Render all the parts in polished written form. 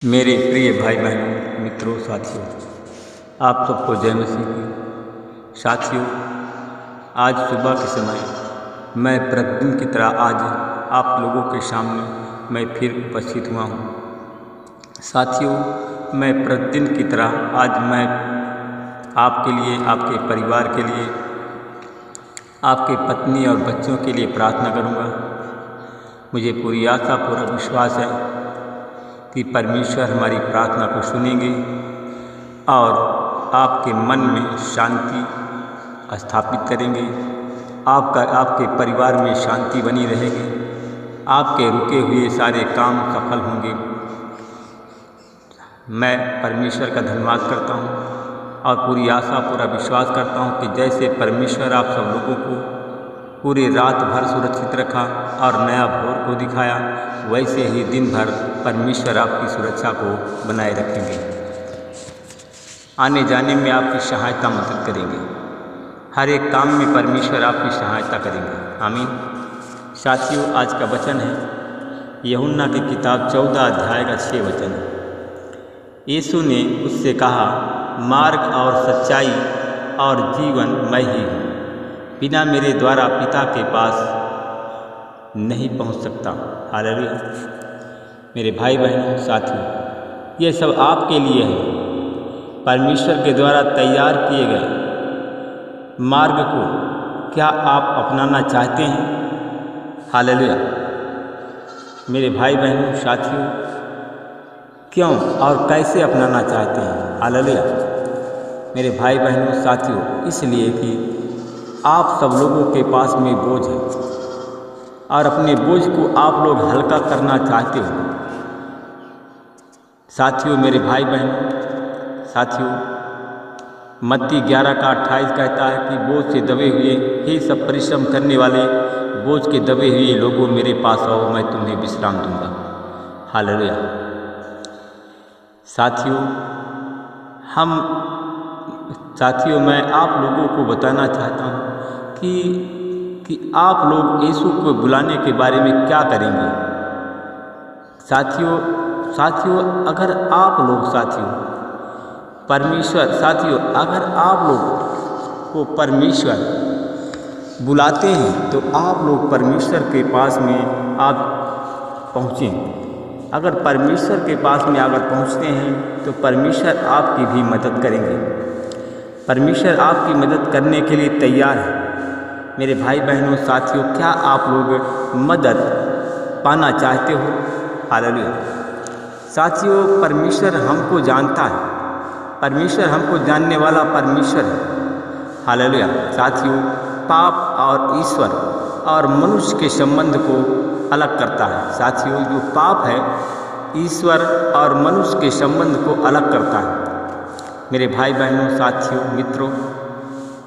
मेरे प्रिय भाई बहनों, मित्रों, साथियों, आप सबको जय मसीह की। साथियों, आज सुबह के समय मैं प्रतिदिन की तरह आज आप लोगों के सामने मैं फिर उपस्थित हुआ हूँ। साथियों, मैं प्रतिदिन की तरह आज मैं आपके लिए, आपके परिवार के लिए, आपके पत्नी और बच्चों के लिए प्रार्थना करूँगा। मुझे पूरी आशा, पूरा विश्वास है कि परमेश्वर हमारी प्रार्थना को सुनेंगे और आपके मन में शांति स्थापित करेंगे। आपके परिवार में शांति बनी रहेगी। आपके रुके हुए सारे काम सफल होंगे। मैं परमेश्वर का धन्यवाद करता हूँ और पूरी आशा, पूरा विश्वास करता हूँ कि जैसे परमेश्वर आप सब लोगों को पूरी रात भर सुरक्षित रखा और नया भोर को दिखाया, वैसे ही दिन भर परमेश्वर आपकी सुरक्षा को बनाए रखेंगे। आने जाने में आपकी सहायता मदद करेंगे। हर एक काम में परमेश्वर आपकी सहायता करेंगे। आमीन। साथियों, आज का वचन है यूहन्ना की किताब 14 अध्याय का 6 वचन। यीशु ने उससे कहा, मार्ग और सच्चाई और जीवन मैं ही हूँ। बिना मेरे द्वारा पिता के पास नहीं पहुँच सकता। हालेलुया। मेरे भाई बहनों, साथियों, ये सब आपके लिए है। परमेश्वर के द्वारा तैयार किए गए मार्ग को क्या आप अपनाना चाहते हैं? हालेलुया। मेरे भाई बहनों, साथियों, क्यों और कैसे अपनाना चाहते हैं? हालेलुया। मेरे भाई बहनों, साथियों, इसलिए कि आप सब लोगों के पास में बोझ है और अपने बोझ को आप लोग हल्का करना चाहते हो। साथियों, मेरे भाई बहनों, साथियों, मत्ती 11 का 28 कहता है कि बोझ से दबे हुए, हे सब परिश्रम करने वाले, बोझ के दबे हुए लोगों, मेरे पास आओ, मैं तुम्हें विश्राम दूंगा। हालेलुया। साथियों, मैं आप लोगों को बताना चाहता हूँ कि आप लोग यीशु को बुलाने के बारे में क्या करेंगे। साथियों, अगर आप लोग अगर आप लोग को परमेश्वर बुलाते हैं तो आप लोग परमेश्वर के पास में आप पहुँचें। अगर परमेश्वर के पास में अगर पहुँचते हैं तो परमेश्वर आपकी भी मदद करेंगे। परमेश्वर आपकी मदद करने के लिए तैयार है। मेरे भाई बहनों, साथियों, क्या आप लोग मदद पाना चाहते हो? हालेलुया। साथियों, परमेश्वर हमको जानता है। परमेश्वर हमको जानने वाला परमेश्वर है। हालेलुया। साथियों, पाप और ईश्वर और मनुष्य के संबंध को अलग करता है। साथियों, जो पाप है ईश्वर और मनुष्य के संबंध को अलग करता है। मेरे भाई बहनों, साथियों, मित्रों,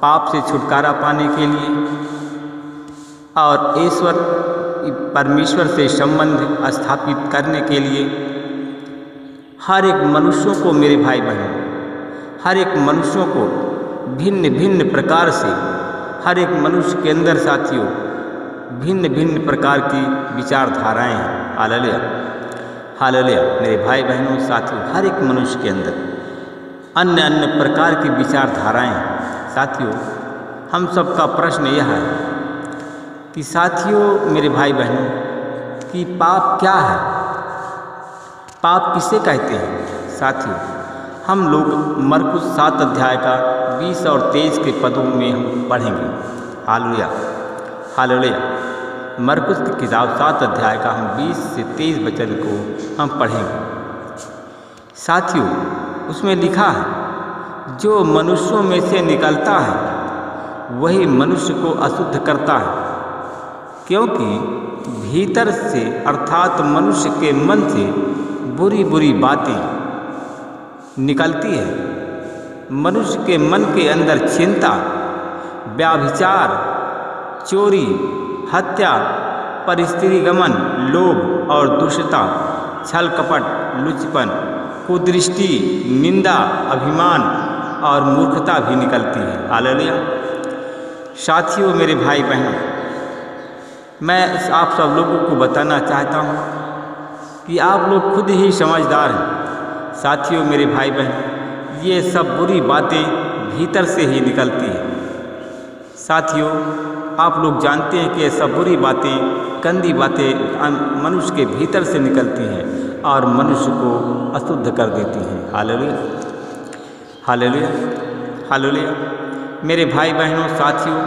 पाप से छुटकारा पाने के लिए और परमेश्वर से संबंध स्थापित करने के लिए हर एक मनुष्यों को, मेरे भाई बहनों, हर एक मनुष्यों को भिन्न भिन्न प्रकार से, हर एक मनुष्य के अंदर साथियों भिन्न भिन्न प्रकार की विचारधाराएँ हैं। हालेलुया। हालेलुया। मेरे भाई बहनों, साथियों, हर एक मनुष्य के अंदर अन्य अन्य प्रकार की विचारधाराएँ हैं। साथियों, हम सबका प्रश्न यह है कि साथियों, मेरे भाई बहनों, कि पाप क्या है? पाप किसे कहते हैं? साथियों, हम लोग मरकुस 7 अध्याय का 20 और 23 के पदों में हम पढ़ेंगे। हालेलुया। हालेलुया। मरकुस की किताब 7 अध्याय का हम 20 से 23 वचन को हम पढ़ेंगे। साथियों, उसमें लिखा है, जो मनुष्यों में से निकलता है वही मनुष्य को अशुद्ध करता है, क्योंकि भीतर से अर्थात मनुष्य के मन से बुरी बुरी बातें निकलती है। मनुष्य के मन के अंदर चिंता, व्यभिचार, चोरी, हत्या, परस्त्रीगमन, लोभ और दुष्टता, छल कपट, लुचपन, कुदृष्टि, निंदा, अभिमान और मूर्खता भी निकलती है। हालेलुया। साथियों, मेरे भाई बहनों, मैं आप सब लोगों को बताना चाहता हूँ कि आप लोग खुद ही समझदार हैं। साथियों मेरे भाई बहन, ये सब बुरी बातें भीतर से ही निकलती हैं। साथियों, आप लोग जानते हैं कि ये सब बुरी बातें, गंदी बातें मनुष्य के भीतर से निकलती हैं और मनुष्य को अशुद्ध कर देती हैं। Hallelujah, hallelujah, hallelujah. मेरे भाई बहनों, साथियों,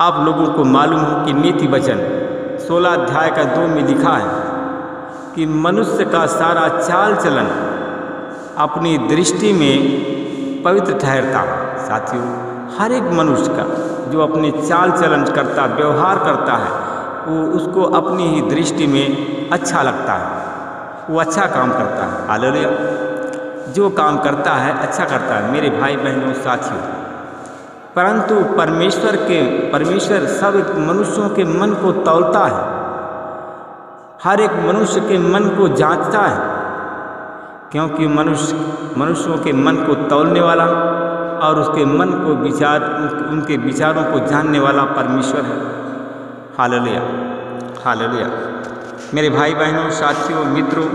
आप लोगों को मालूम हो कि नीति वचन 16 अध्याय का 2 में लिखा है कि मनुष्य का सारा चाल चलन अपनी दृष्टि में पवित्र ठहरता है। साथियों, हर एक मनुष्य का जो अपने चाल चलन करता, व्यवहार करता है, वो उसको अपनी ही दृष्टि में अच्छा लगता है, वो अच्छा काम करता है। हालेलुया, जो काम करता है अच्छा करता है। मेरे भाई बहनों, साथियों, परंतु परमेश्वर सब मनुष्यों के मन को तौलता है, हर एक मनुष्य के मन को जांचता है, क्योंकि मनुष्यों के मन को तौलने वाला और उसके मन को उनके विचारों को जानने वाला परमेश्वर है। Hallelujah, hallelujah. मेरे भाई बहनों, साथियों, मित्रों,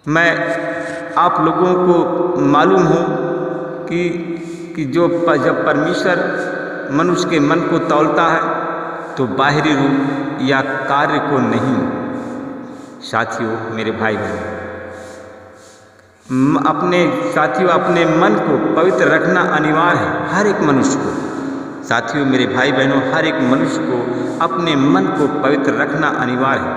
मैं आप लोगों को मालूम हो कि जब परमेश्वर मनुष्य के मन को तौलता है तो बाहरी रूप या कार्य को नहीं। साथियों, मेरे भाई बहन, अपने मन को पवित्र रखना अनिवार्य है हर एक मनुष्य को। साथियों, मेरे भाई बहनों, हर एक मनुष्य को अपने मन को पवित्र रखना अनिवार्य है।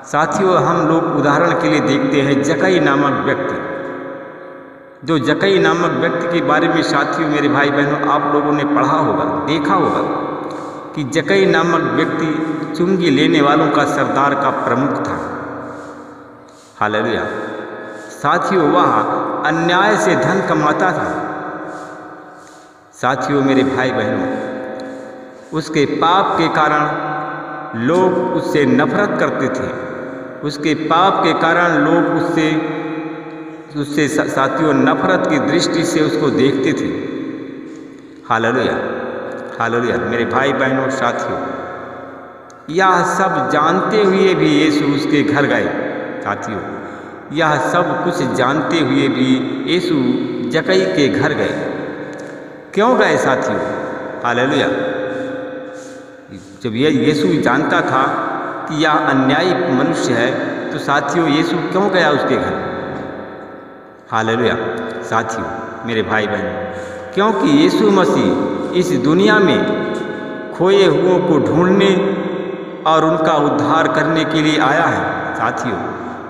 साथियों, हम लोग उदाहरण के लिए देखते हैं जक्कई नामक व्यक्ति, जो जक्कई नामक व्यक्ति के बारे में साथियों मेरे भाई बहनों आप लोगों ने पढ़ा होगा, देखा होगा कि जक्कई नामक व्यक्ति चुंगी लेने वालों का सरदार का प्रमुख था। हालेलुया। साथियों, वह अन्याय से धन कमाता था। साथियों मेरे भाई बहनों, उसके पाप के कारण लोग उससे नफरत करते थे। उसके पाप के कारण लोग उससे साथियों नफरत की दृष्टि से उसको देखते थे। Hallelujah, hallelujah. मेरे भाई बहनों, साथियों, यह सब जानते हुए भी यीशु उसके घर गए। साथियों, यह सब कुछ जानते हुए भी यीशु जक्कई के घर गए। क्यों गए साथियों? हालेलुया। जब यीशु जानता था कि यह अन्यायी मनुष्य है, तो साथियों यीशु क्यों गया उसके घर? हालेलुया। साथियों मेरे भाई बहन, क्योंकि यीशु मसीह इस दुनिया में खोए हुओं को ढूंढने और उनका उद्धार करने के लिए आया है। साथियों,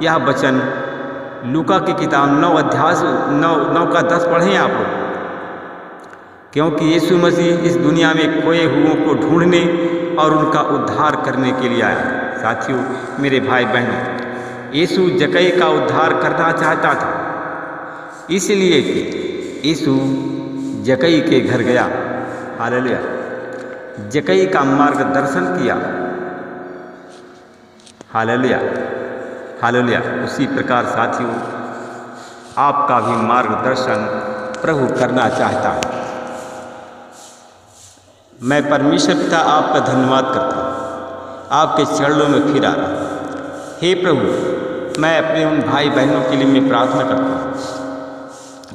यह वचन लूका की किताब 9 अध्याय 9 का 10 पढ़ें आप लोग। क्योंकि यीशु मसीह इस दुनिया में खोए हुओं को ढूंढने और उनका उद्धार करने के लिए आया। साथियों मेरे भाई बहनों, यीशु जक्कई का उद्धार करना चाहता था, इसलिए कि यीशु जक्कई के घर गया। हालेलुया। जक्कई का मार्गदर्शन किया। Hallelujah, hallelujah. उसी प्रकार साथियों आपका भी मार्गदर्शन प्रभु करना चाहता है। मैं परमेश्वर पिता आपका धन्यवाद करता हूँ, आपके चरणों में फिर आ रहा हूँ। हे प्रभु, मैं अपने उन भाई बहनों के लिए मैं प्रार्थना करता हूँ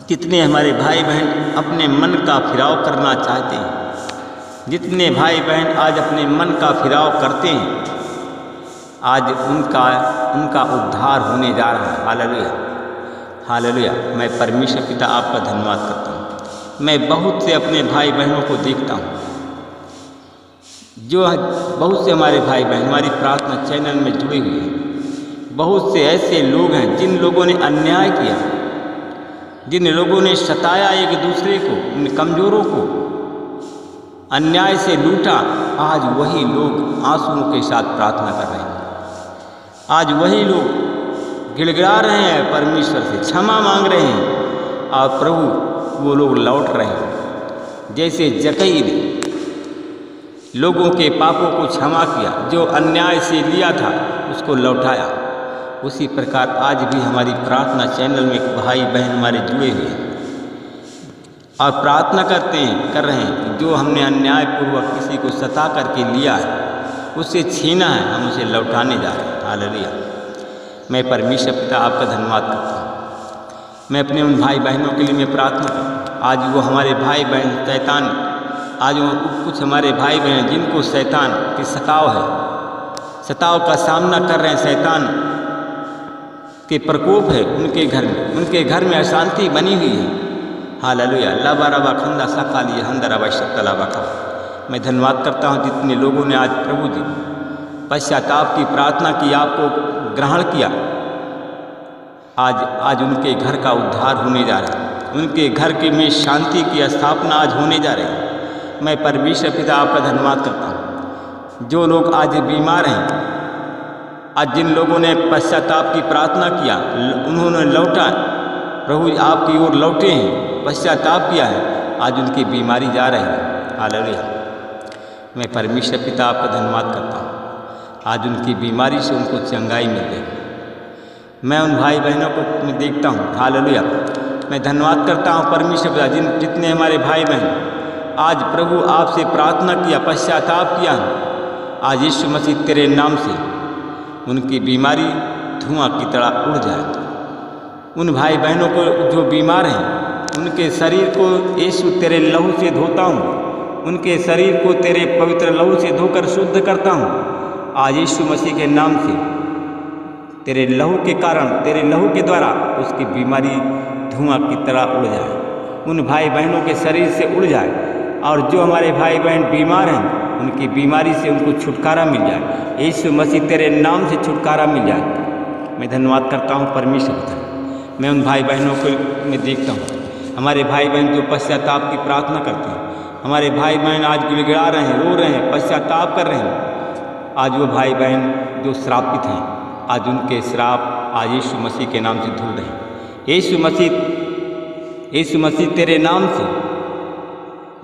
जितने हमारे भाई बहन अपने मन का फिराव करना चाहते हैं। जितने भाई बहन आज अपने मन का फिराव करते हैं, आज उनका उद्धार होने जा रहा है। Hallelujah, hallelujah. मैं परमेश्वर पिता आपका धन्यवाद करता हूँ। मैं बहुत से अपने भाई बहनों को देखता हूँ, जो बहुत से हमारे भाई बहन हमारी प्रार्थना चैनल में जुड़े हुए हैं। बहुत से ऐसे लोग हैं जिन लोगों ने अन्याय किया, जिन लोगों ने सताया एक दूसरे को, इन कमज़ोरों को अन्याय से लूटा। आज वही लोग आंसुओं के साथ प्रार्थना कर रहे हैं। आज वही लोग गिड़गिड़ा रहे हैं, परमेश्वर से क्षमा मांग रहे हैं, और प्रभु वो लोग लौट रहे हैं। जैसे जक्कई ने लोगों के पापों को क्षमा किया, जो अन्याय से लिया था उसको लौटाया, उसी प्रकार आज भी हमारी प्रार्थना चैनल में भाई बहन हमारे जुड़े हुए हैं और प्रार्थना कर रहे हैं कि जो हमने अन्यायपूर्वक किसी को सता करके लिया है, उससे छीना है, हम उसे लौटाने जा रहे हैं। हालेलुया। मैं परमेश्वर पिता आपका धन्यवाद करता हूँ। मैं अपने उन भाई बहनों के लिए मैं प्रार्थना करता हूँ। आज वो हमारे भाई बहन शैतान, आज वो कुछ हमारे भाई बहन जिनको शैतान की सताव का सामना कर रहे हैं, शैतान के प्रकोप है उनके घर में अशांति बनी हुई है। हालेलुया। लबारबा खंदा सकाली हंदरबा शक्तलाबा का मैं धन्यवाद करता हूँ जितने लोगों ने आज प्रभु जी पश्चाताप की प्रार्थना की, आपको ग्रहण किया, आज उनके घर का उद्धार होने जा रहा है, उनके घर के में शांति की स्थापना आज होने जा रही है। मैं परमेश्वर पिता आपका धन्यवाद करता हूँ। जो लोग आज बीमार हैं, आज जिन लोगों ने पश्चाताप की प्रार्थना किया, उन्होंने लौटा, प्रभु आपकी ओर लौटे हैं, पश्चाताप किया है, आज उनकी बीमारी जा रही है। हालेलुया। मैं परमेश्वर पिता आपका धन्यवाद करता हूँ। आज उनकी बीमारी से उनको चंगाई मिल गई। मैं उन भाई बहनों को मैं देखता हूँ। हालेलुया। मैं धन्यवाद करता हूँ परमेश्वर पिता, जितने हमारे भाई बहन आज प्रभु आपसे प्रार्थना किया, पश्चाताप किया, आज यीशु मसीह तेरे नाम से उनकी बीमारी धुआं की तरह उड़ जाए। उन भाई बहनों को जो बीमार हैं, उनके शरीर को यीशु तेरे लहू से धोता हूँ, उनके शरीर को तेरे पवित्र लहू से धोकर शुद्ध करता हूँ। आज यीशु मसीह के नाम से तेरे लहू के कारण, तेरे लहू के द्वारा उसकी बीमारी धुआं की तरह उड़ जाए, उन भाई बहनों के शरीर से उड़ जाए। और जो हमारे भाई बहन बीमार हैं, उनकी बीमारी से उनको छुटकारा मिल जाए। यीशु मसीह तेरे नाम से छुटकारा मिल जाए। मैं धन्यवाद करता हूँ परमेश्वर पिता। मैं उन भाई बहनों को मैं देखता हूँ, हमारे भाई बहन जो पश्चाताप की प्रार्थना करते हैं, हमारे भाई बहन आज गिड़गिड़ा रहे हैं, रो रहे हैं, पश्चाताप कर रहे हैं। आज वो भाई बहन जो श्रापित हैं, आज उनके श्राप आज यीशु मसीह के नाम से धुल रहे हैं। यीशु मसीह तेरे नाम से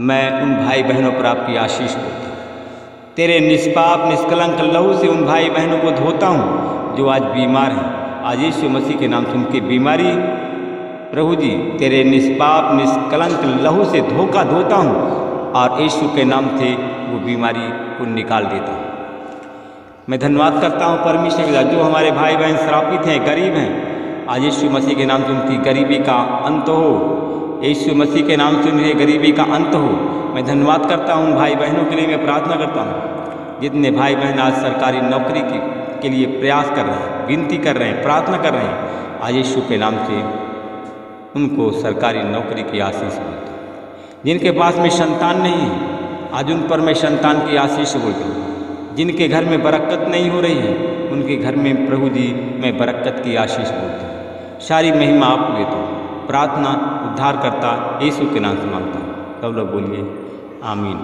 मैं उन भाई बहनों पर आपकी आशीष बोलता हूँ। तेरे निष्पाप निष्कलंक लहू से उन भाई बहनों को धोता हूँ जो आज बीमार हैं। आज यीशु मसीह के नाम से उनकी बीमारी प्रभु जी तेरे निष्पाप निष्कलंक लहू से धोता हूँ, और यीशु के नाम से वो बीमारी को निकाल देता हूँ। मैं धन्यवाद करता हूँ परमेश्वर पिता, जो हमारे भाई बहन श्रापित हैं, गरीब हैं, आज यीशु मसीह के नाम से उनकी गरीबी का अंत हो। यीशु मसीह के नाम से उनकी गरीबी का अंत हो। मैं धन्यवाद करता हूँ भाई बहनों के लिए मैं प्रार्थना करता हूँ। जितने भाई बहन आज सरकारी नौकरी के लिए प्रयास कर रहे हैं, विनती कर रहे हैं, प्रार्थना कर रहे हैं, आज यीशु के नाम से उनको सरकारी नौकरी की आशीष बोलता हूँ। जिनके पास में संतान नहीं है, आज उन पर मैं संतान की आशीष बोलता हूँ। जिनके घर में बरकत नहीं हो रही है, उनके घर में प्रभु जी मैं बरकत की आशीष बोलता हूँ। सारी महिमा आपको देता हूँ। प्रार्थना उद्धारकर्ता यीशु के नाम से मांगता हूँ। सब लोग बोलिए आमीन।